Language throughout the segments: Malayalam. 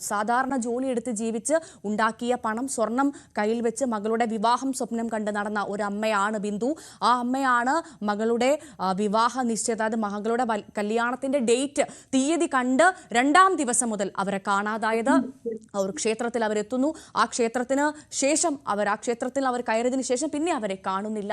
സാധാരണ ജോലി എടുത്ത് ജീവിച്ച് ഉണ്ടാക്കിയ പണം സ്വർണം കയ്യിൽ വെച്ച് മകളുടെ വിവാഹം സ്വപ്നം കണ്ട് നടന്ന ഒരു അമ്മയാണ് ബിന്ദു. ആ അമ്മയാണ് മകളുടെ വിവാഹ നിശ്ചയത, മകളുടെ കല്യാണത്തിന്റെ ഡേറ്റ് തീയതി കണ്ട് രണ്ടാം ദിവസം മുതൽ അവരെ കാണാതായത്. ഒരു ക്ഷേത്രത്തിൽ അവരെത്തുന്നു. ആ ക്ഷേത്രത്തിന് ശേഷം ആ ക്ഷേത്രത്തിൽ അവർ കയറിയതിനു ശേഷം പിന്നെ അവരെ കാണുന്നില്ല.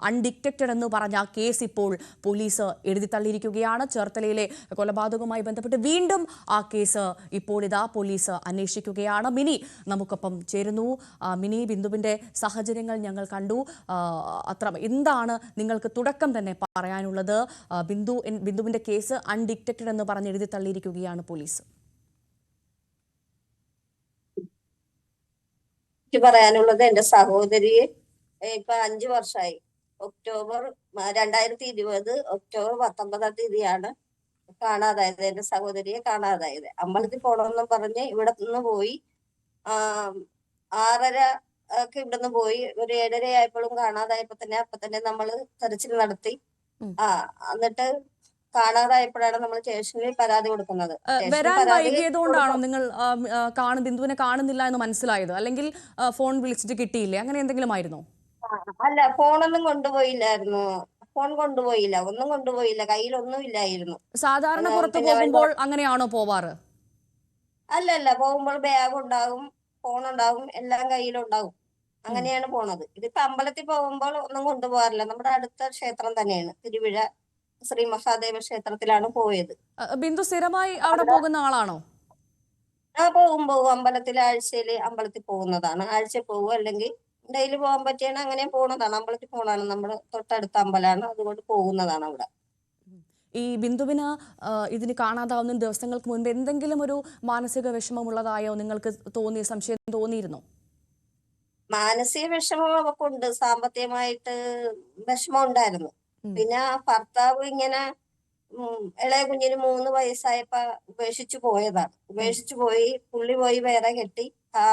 അൺഡിറ്റക്റ്റഡ് എന്ന് പറഞ്ഞ ആ കേസ് ഇപ്പോൾ പോലീസ് എഴുതി തള്ളിയിരിക്കുകയാണ്. ചേർത്തലയിലെ കൊലപാതകവുമായി ബന്ധപ്പെട്ട് വീണ്ടും ആ കേസ് ഇപ്പോൾ ഇതാ പോലീസ് അന്വേഷിക്കുകയാണ്. മിനി നമുക്കൊപ്പം ചേരുന്നു. മിനി, ബിന്ദുവിന്റെ സാഹചര്യങ്ങൾ ഞങ്ങൾ കണ്ടു. എന്താണ് നിങ്ങൾക്ക് തുടക്കം തന്നെ പറയാനുള്ളത്? ബിന്ദുവിന്റെ കേസ് അൺഡിറ്റക്റ്റഡ് എന്ന് പറഞ്ഞ് എഴുതി തള്ളിയിരിക്കുകയാണ് പോലീസ്. പറയാനുള്ളത്, എന്റെ സഹോദരിയെ ഇപ്പൊ 5 വർഷമായി. ഒക്ടോബർ 2020 ഒക്ടോബർ 19 തീയതിയാണ് കാണാതായത്. എന്റെ സഹോദരിയെ കാണാതായത്. അമ്പലത്തിൽ പോകണമെന്നും പറഞ്ഞ് ഇവിടെ നിന്ന് പോയി. 6:30 ഒക്കെ ഇവിടുന്ന് പോയി. ഒരു 7:30 ആയപ്പോഴും കാണാതായപ്പോ തന്നെ നമ്മള് തെരച്ചിൽ നടത്തി. എന്നിട്ട് കാണാതായപ്പോഴാണ് നമ്മൾ സ്റ്റേഷനിൽ പരാതി കൊടുക്കുന്നത്. വരാൻ വൈകിയതുകൊണ്ടാണോ നിങ്ങൾ ബിന്ദുവിനെ കാണുന്നില്ല എന്ന് മനസ്സിലായത്? അല്ലെങ്കിൽ ഫോൺ വിളിച്ചിട്ട് കിട്ടിയില്ലേ, അങ്ങനെ എന്തെങ്കിലും ആയിരുന്നോ? അല്ല, ഫോണൊന്നും കൊണ്ടുപോയില്ലായിരുന്നു. ഫോൺ കൊണ്ടുപോയില്ല, ഒന്നും കൊണ്ടുപോയില്ല, കയ്യിലൊന്നും ഇല്ലായിരുന്നു. സാധാരണ പുറത്തു പോകുമ്പോൾ അങ്ങനെയാണോ പോവാറ്? അല്ലല്ല, പോകുമ്പോൾ ബാഗ് ഉണ്ടാകും, ഫോൺ ഉണ്ടാകും, എല്ലാം കയ്യിലുണ്ടാകും. അങ്ങനെയാണ് പോണത്. ഇതിപ്പോ അമ്പലത്തിൽ പോകുമ്പോൾ ഒന്നും കൊണ്ടുപോകാറില്ല. നമ്മുടെ അടുത്ത ക്ഷേത്രം തന്നെയാണ്, തിരുവിഴ ശ്രീ മഹാദേവ ക്ഷേത്രത്തിലാണ് പോയത്. ബിന്ദു സ്ഥിരമായി അവിടെ പോകുന്ന ആളാണോ? പോകും. അമ്പലത്തിൽ ആഴ്ചയില് അമ്പലത്തിൽ പോകുന്നതാണ്. ആഴ്ച പോകും, അല്ലെങ്കിൽ ഡെയിലി പോകാൻ പറ്റിയാണ് അങ്ങനെ പോകുന്നതാണ്. അമ്പലത്തിൽ പോകണതാണ്, നമ്മുടെ തൊട്ടടുത്ത അമ്പലമാണ്, അതുകൊണ്ട് പോകുന്നതാണ് അവിടെ. ഈ ബിന്ദുവിന് ഇതിന് കാണാതാവുന്ന ദിവസങ്ങൾക്ക് മുൻപ് എന്തെങ്കിലും ഒരു മാനസിക വിഷമമുള്ളതായോ നിങ്ങൾക്ക് സംശയം തോന്നിയിരുന്നോ? മാനസിക വിഷമം അവക്കുണ്ട്. സാമ്പത്തികമായിട്ട് വിഷമം ഉണ്ടായിരുന്നു. പിന്നെ ഭർത്താവ് ഇങ്ങനെ ഇളയ കുഞ്ഞിന് 3 വയസ്സായപ്പോ ഉപേക്ഷിച്ചു പോയതാണ്. ഉപേക്ഷിച്ചു പോയി, പുള്ളി പോയി വേറെ കെട്ടി.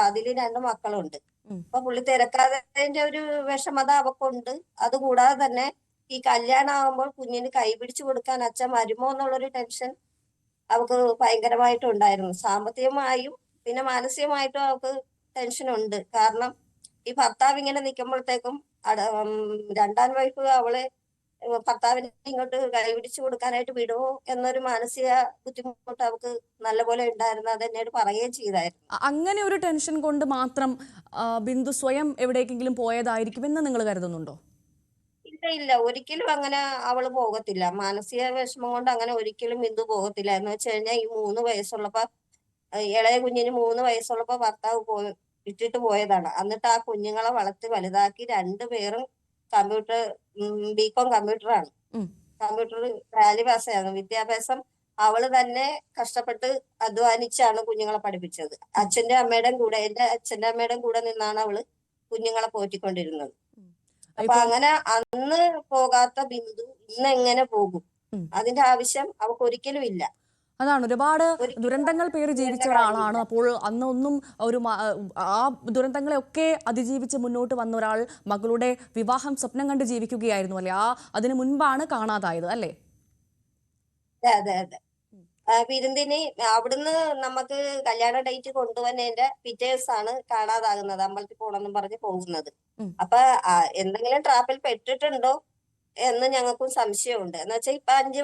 അതില് 2 മക്കളുണ്ട്. അപ്പൊ പുള്ളി തിരക്കാത്തതിന്റെ ഒരു വിഷമത അവക്കുണ്ട്. അതുകൂടാതെ തന്നെ ഈ കല്യാണം ആകുമ്പോൾ കുഞ്ഞിന് കൈപിടിച്ചു കൊടുക്കാൻ അച്ഛൻ വരുമോ എന്നുള്ളൊരു ടെൻഷൻ അവക്ക് ഭയങ്കരമായിട്ടും ഉണ്ടായിരുന്നു. സാമ്പത്തികമായും പിന്നെ മാനസികമായിട്ടും അവക്ക് ടെൻഷനുണ്ട്. കാരണം ഈ ഭർത്താവ് ഇങ്ങനെ നിൽക്കുമ്പോഴത്തേക്കും രണ്ടാം വൈഫ് അവളെ ഭർത്താവിനെ ഇങ്ങോട്ട് കൈപിടിച്ചു കൊടുക്കാനായിട്ട് വിടുമോ എന്നൊരു മാനസിക ബുദ്ധിമുട്ട് അവർക്ക് നല്ലപോലെ ഉണ്ടായിരുന്നു. അത് എന്നോട് പറയുകയും ചെയ്തായിരുന്നു. അങ്ങനെ ഒരു ടെൻഷൻ കൊണ്ട് മാത്രം ബിന്ദു സ്വയം എവിടേക്കെങ്കിലും പോയതായിരിക്കുമെന്ന് നിങ്ങൾ കരുതുന്നുണ്ടോ? ഇല്ല, ഒരിക്കലും അങ്ങനെ അവള് പോകത്തില്ല. മാനസിക വിഷമം കൊണ്ട് അങ്ങനെ ഒരിക്കലും ബിന്ദു പോകത്തില്ല. എന്ന് വെച്ച് കഴിഞ്ഞാൽ ഈ 3 വയസ്സുള്ളപ്പോ, ഇളയ കുഞ്ഞിന് 3 വയസ്സുള്ളപ്പോ ഭർത്താവ് ഇട്ടിട്ട് പോയതാണ്. എന്നിട്ട് ആ കുഞ്ഞുങ്ങളെ വളർത്തി വലുതാക്കി 2 പേരും ബികോം കമ്പ്യൂട്ടറാണ്. കമ്പ്യൂട്ടർ ടാലി പാസ്സായിരുന്നു. വിദ്യാഭ്യാസം അവള് തന്നെ കഷ്ടപ്പെട്ട് അധ്വാനിച്ചാണ് കുഞ്ഞുങ്ങളെ പഠിപ്പിച്ചത്. എന്റെ അച്ഛന്റെ അമ്മയുടെ കൂടെ നിന്നാണ് അവള് കുഞ്ഞുങ്ങളെ പോറ്റിക്കൊണ്ടിരുന്നത്. അപ്പൊ അങ്ങനെ അന്ന് പോകാത്ത ബിന്ദു ഇന്ന് എങ്ങനെ പോകും? അതിന്റെ ആവശ്യം അവൾക്ക് ഒരിക്കലും ഇല്ല. അതാണ്, ഒരുപാട് ദുരന്തങ്ങൾ പേര് ജീവിച്ച ഒരാളാണ്. അപ്പോൾ അന്നൊന്നും ആ ദുരന്തങ്ങളെയൊക്കെ അതിജീവിച്ച് മുന്നോട്ട് വന്ന ഒരാൾ മകളുടെ വിവാഹം സ്വപ്നം കണ്ട് ജീവിക്കുകയായിരുന്നു അല്ലെ? അതിനു മുൻപാണ് കാണാതായത് അല്ലേ? അതെ. വിരുന്നിന് അവിടുന്ന് നമുക്ക് കല്യാണ ഡേറ്റ് കൊണ്ടുവന്നതിന്റെ പിറ്റേ ദിവസമാണ് കാണാതാകുന്നത്. അമ്പലത്തിൽ പോകണമെന്നും പറഞ്ഞ് പോകുന്നത്. അപ്പൊ എന്തെങ്കിലും ട്രാപ്പിൽ പെട്ടിട്ടുണ്ടോ എന്ന് ഞങ്ങൾക്കും സംശയമുണ്ട്. എന്ന് വെച്ചാൽ ഇപ്പൊ 5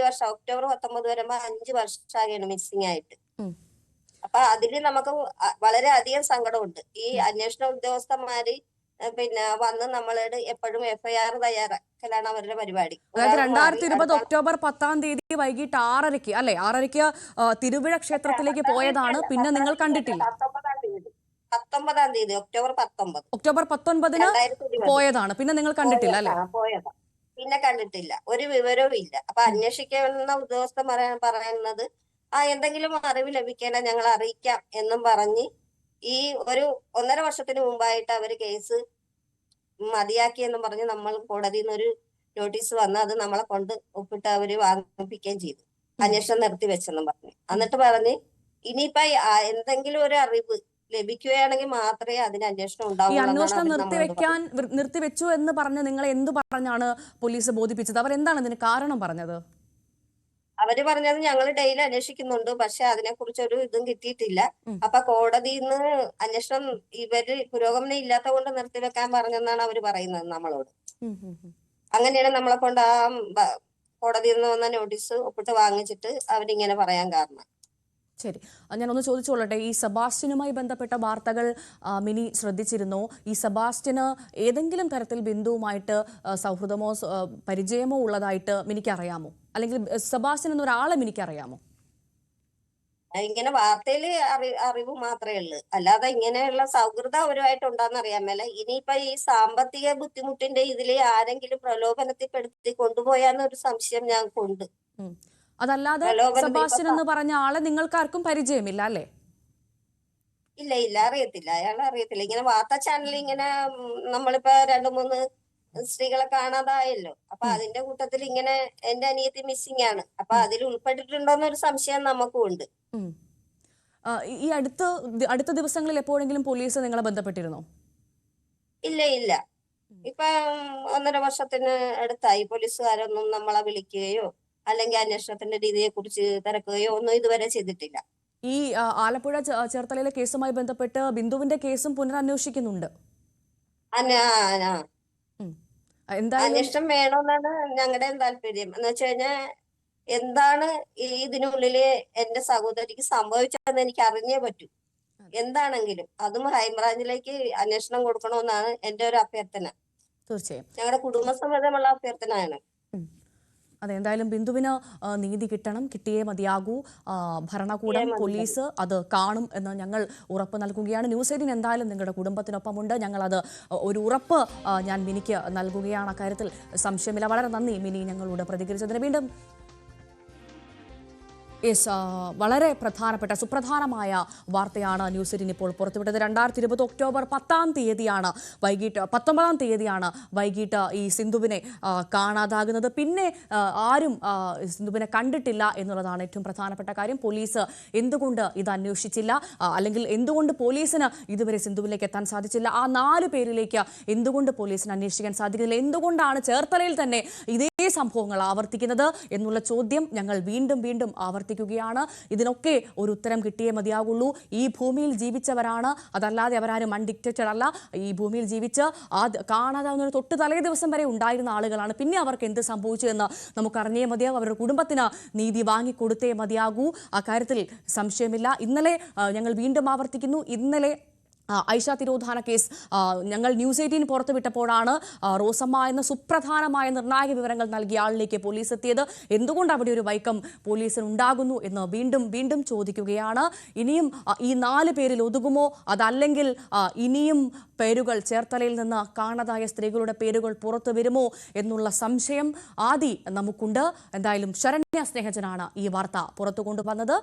വർഷം ഒക്ടോബർ 19 വരുമ്പോ 5 വർഷമാകെയാണ് മിസ്സിംഗ് ആയിട്ട്. അപ്പൊ അതില് നമുക്ക് വളരെയധികം സങ്കടമുണ്ട്. ഈ അന്വേഷണ ഉദ്യോഗസ്ഥന്മാര് പിന്നെ വന്ന് നമ്മളോട് എപ്പോഴും FIR തയ്യാറാക്കലാണ് അവരുടെ പരിപാടി. അതായത് 2020 ഒക്ടോബർ 10 വൈകിട്ട് 6:30 അല്ലെ? 6:30 തിരുവിഴ ക്ഷേത്രത്തിലേക്ക് പോയതാണ്. പിന്നെ നിങ്ങൾ കണ്ടിട്ടില്ല? 19 തീയതി ഒക്ടോബർ 19 പോയതാണ്. പിന്നെ നിങ്ങൾ കണ്ടിട്ടില്ല അല്ലെ? പോയതാ, പിന്നെ കണ്ടിട്ടില്ല, ഒരു വിവരവും ഇല്ല. അപ്പൊ അന്വേഷിക്കുന്ന ഉദ്യോഗസ്ഥൻ പറയുന്നത് എന്തെങ്കിലും അറിവ് ലഭിക്കേണ്ട ഞങ്ങൾ അറിയിക്കാം എന്നും പറഞ്ഞ് ഈ ഒരു 1.5 വർഷത്തിന് മുമ്പായിട്ട് അവര് കേസ് മതിയാക്കിയെന്നും പറഞ്ഞ് നമ്മൾ കോടതിയിൽ നിന്ന് ഒരു നോട്ടീസ് വന്ന് അത് നമ്മളെ കൊണ്ട് ഒപ്പിട്ട് അവര് വാങ്ങിപ്പിക്കുകയും ചെയ്തു. അന്വേഷണം നിർത്തിവെച്ചെന്നും പറഞ്ഞു. എന്നിട്ട് പറഞ്ഞ് ഇനിയിപ്പോ എന്തെങ്കിലും ഒരു അറിവ് ലഭിക്കുകയാണെങ്കിൽ മാത്രമേ അതിന് അന്വേഷണം ഉണ്ടാവൂ. ഈ അന്വേഷണം നിർത്തിവെച്ചു എന്ന് പറഞ്ഞ് നിങ്ങളെ എന്ത് പറഞ്ഞാണ് പോലീസ് ബോധിപ്പിച്ചത്? അവർ എന്താണ് ഇതിന് കാരണം പറഞ്ഞത്? അവര് പറഞ്ഞത് ഞങ്ങൾ ഡെയിലി അന്വേഷിക്കുന്നുണ്ട്, പക്ഷെ അതിനെക്കുറിച്ച് ഒരു ഇതും കിട്ടിയിട്ടില്ല. അപ്പൊ കോടതിയിൽ നിന്ന് അന്വേഷണം ഇവര് പുരോഗമനം ഇല്ലാത്ത കൊണ്ട് നിർത്തിവെക്കാൻ പറഞ്ഞെന്നാണ് അവര് പറയുന്നത് നമ്മളോട്. ഉം, ഉം, ഉം. അങ്ങനെയാണ് നമ്മളെ കൊണ്ട് ആ കോടതിയിൽ നിന്ന് വന്ന നോട്ടീസ് ഒപ്പിട്ട് വാങ്ങിച്ചിട്ട് അവരിങ്ങനെ പറയാൻ കാരണം. ശരി, ഞാനൊന്ന് ചോദിച്ചോളട്ടെ, ഈ സെബാസ്റ്റ്യനുമായി ബന്ധപ്പെട്ട വാർത്തകൾ മിനി ശ്രദ്ധിച്ചിരുന്നോ? ഈ സെബാസ്റ്റ്യന് ഏതെങ്കിലും തരത്തിൽ ബിന്ദുവുമായിട്ട് സൗഹൃദമോ പരിചയമോ ഉള്ളതായിട്ട് മിനിക്ക് അറിയാമോ? അല്ലെങ്കിൽ സെബാസ്റ്റ്യൻ എന്നൊരാളെ മിനിക്ക് അറിയാമോ? ഇങ്ങനെ വാർത്തയില് അറിവ് മാത്രമേ ഉള്ളൂ, അല്ലാതെ ഇങ്ങനെയുള്ള സൗഹൃദം അവരുമായിട്ട് ഉണ്ടാന്ന് അറിയാൻ മേല. ഇനിയിപ്പൊ ഈ സാമ്പത്തിക ബുദ്ധിമുട്ടിന്റെ ഇതില് ആരെങ്കിലും പ്രലോഭനത്തിൽപ്പെടുത്തി കൊണ്ടുപോയാന്നൊരു സംശയം ഞങ്ങൾക്കുണ്ട്. അതല്ലാതെ പ്രലോഭനം സെബാസ്റ്റ്യൻ എന്ന് പറഞ്ഞ ആളെ നിങ്ങൾക്കാർക്കും പരിചയമില്ല അല്ലേ? ഇല്ല ഇല്ല, അറിയത്തില്ല, അയാളെ അറിയത്തില്ല. ഇങ്ങനെ വാർത്താ ചാനലിൽ ഇങ്ങനെ നമ്മളിപ്പോ 2-3 സ്ത്രീകളെ കാണാതായല്ലോ, അപ്പൊ അതിന്റെ കൂട്ടത്തിൽ ഇങ്ങനെ എന്റെ അനിയത്തി മിസ്സിംഗ് ആണ്, അപ്പൊ അതിൽ ഉൾപ്പെട്ടിട്ടുണ്ടോന്നൊരു സംശയം നമുക്കും ഉണ്ട്. ഉം. ഈ അടുത്ത ദിവസങ്ങളിൽ എപ്പോഴെങ്കിലും പോലീസ് നിങ്ങളെ ബന്ധപ്പെട്ടിരുന്നോ? ഇല്ല ഇല്ല, ഇപ്പൊ 1.5 വർഷത്തിന് അടുത്തായി പോലീസുകാരൊന്നും നമ്മളെ വിളിക്കുകയോ അല്ലെങ്കിൽ അന്വേഷണത്തിന്റെ രീതിയെ കുറിച്ച് തിരക്കുകയോ ഒന്നും ഇതുവരെ ചെയ്തിട്ടില്ല. ഈ ആലപ്പുഴ ചേർത്തലയിലെ കേസുമായി ബന്ധപ്പെട്ട് ബിന്ദുവിന്റെ കേസും പുനരന്വേഷിക്കുന്നുണ്ട്. ഉം. എന്തായാലും അന്വേഷണം വേണമെന്നാണ് ഞങ്ങളുടെയും താല്പര്യം. എന്ന് വെച്ച് കഴിഞ്ഞാൽ എന്താണ് ഇതിനുള്ളില് എന്റെ സഹോദരിക്ക് സംഭവിച്ചതെന്ന് എനിക്ക് അറിഞ്ഞേ പറ്റൂ. എന്താണെങ്കിലും അതും ഹൈബ്രാഞ്ചിലേക്ക് അന്വേഷണം കൊടുക്കണമെന്നാണ് എന്റെ ഒരു അഭ്യർത്ഥന. തീർച്ചയായും. ഞങ്ങളുടെ കുടുംബസമേതമുള്ള അഭ്യർത്ഥനയാണ്. അതെ, എന്തായാലും ബിന്ദുവിന് നീതി കിട്ടണം, കിട്ടിയേ മതിയാകൂ. ഭരണകൂടം, പോലീസ് അത് കാണും എന്ന് ഞങ്ങൾ ഉറപ്പ് നൽകുകയാണ്. ന്യൂസ് 18 എന്തായാലും നിങ്ങളുടെ കുടുംബത്തിനൊപ്പമുണ്ട്. ഞങ്ങളത് ഒരു ഉറപ്പ് ഞാൻ മിനിക്ക് നൽകുകയാണ്. അക്കാര്യത്തിൽ സംശയമില്ല. വളരെ നന്ദി മിനി ഞങ്ങളോട് പ്രതികരിച്ചതിന്. വീണ്ടും വളരെ പ്രധാനപ്പെട്ട സുപ്രധാനമായ വാർത്തയാണ് ന്യൂസ് 18 ഇപ്പോൾ പുറത്തുവിട്ടത്. 2020 ഒക്ടോബർ 10-ാം തീയതിയാണ് വൈകിട്ട് 19-ാം തീയതിയാണ് വൈകിട്ട് ഈ സിന്ധുവിനെ കാണാതാകുന്നത്. പിന്നെ ആരും സിന്ധുവിനെ കണ്ടിട്ടില്ല എന്നുള്ളതാണ് ഏറ്റവും പ്രധാനപ്പെട്ട കാര്യം. പോലീസ് എന്തുകൊണ്ട് ഇത് അന്വേഷിച്ചില്ല, അല്ലെങ്കിൽ എന്തുകൊണ്ട് പോലീസിന് ഇതുവരെ സിന്ധുവിലേക്ക് എത്താൻ സാധിച്ചില്ല? ആ 4 പേരിലേക്ക് എന്തുകൊണ്ട് പോലീസിന് അന്വേഷിക്കാൻ സാധിക്കുന്നില്ല? എന്തുകൊണ്ടാണ് ചേർത്തലയിൽ തന്നെ ഇതേ സംഭവങ്ങൾ ആവർത്തിക്കുന്നത് എന്നുള്ള ചോദ്യം ഞങ്ങൾ വീണ്ടും വീണ്ടും ആവർത്തിക്കുകയാണ്. ഇതിനൊക്കെ ഒരു ഉത്തരം കിട്ടിയേ മതിയാകുള്ളൂ. ഈ ഭൂമിയിൽ ജീവിച്ചവരാണ്, അതല്ലാതെ അവരാരും അൺഡിക്റ്റേറ്റഡ് അല്ല. ഈ ഭൂമിയിൽ ജീവിച്ച് കാണാതാവുന്ന തൊട്ട് തലേ ദിവസം വരെ ഉണ്ടായിരുന്ന ആളുകളാണ്. പിന്നെ അവർക്ക് എന്ത് സംഭവിച്ചു എന്ന് നമുക്കറിഞ്ഞേ മതിയാകും. അവരുടെ കുടുംബത്തിന് നീതി വാങ്ങിക്കൊടുത്തേ മതിയാകൂ. അക്കാര്യത്തിൽ സംശയമില്ല. ഇന്നലെ ഞങ്ങൾ വീണ്ടും ആവർത്തിക്കുന്നു, ഇന്നലെ ഐഷ തിരോധാന കേസ് ഞങ്ങൾ ന്യൂസ് 18 പുറത്തുവിട്ടപ്പോഴാണ് റോസമ്മ എന്ന സുപ്രധാനമായ നിർണായക വിവരങ്ങൾ നൽകിയ ആളിലേക്ക് പോലീസ് എത്തിയത്. എന്തുകൊണ്ട് അവിടെ ഒരു വൈക്കം പോലീസിന് ഉണ്ടാകുന്നു എന്ന് വീണ്ടും വീണ്ടും ചോദിക്കുകയാണ്. ഇനിയും ഈ 4 പേരിൽ ഒതുങ്ങുമോ, അതല്ലെങ്കിൽ ഇനിയും പേരുകൾ, ചേർത്തലയിൽ നിന്ന് കാണാതായ സ്ത്രീകളുടെ പേരുകൾ പുറത്തു വരുമോ എന്നുള്ള സംശയം നമുക്കുണ്ട്. എന്തായാലും ശരണ്യ സ്നേഹജനാണ് ഈ വാർത്ത പുറത്തു കൊണ്ടുവന്നത്.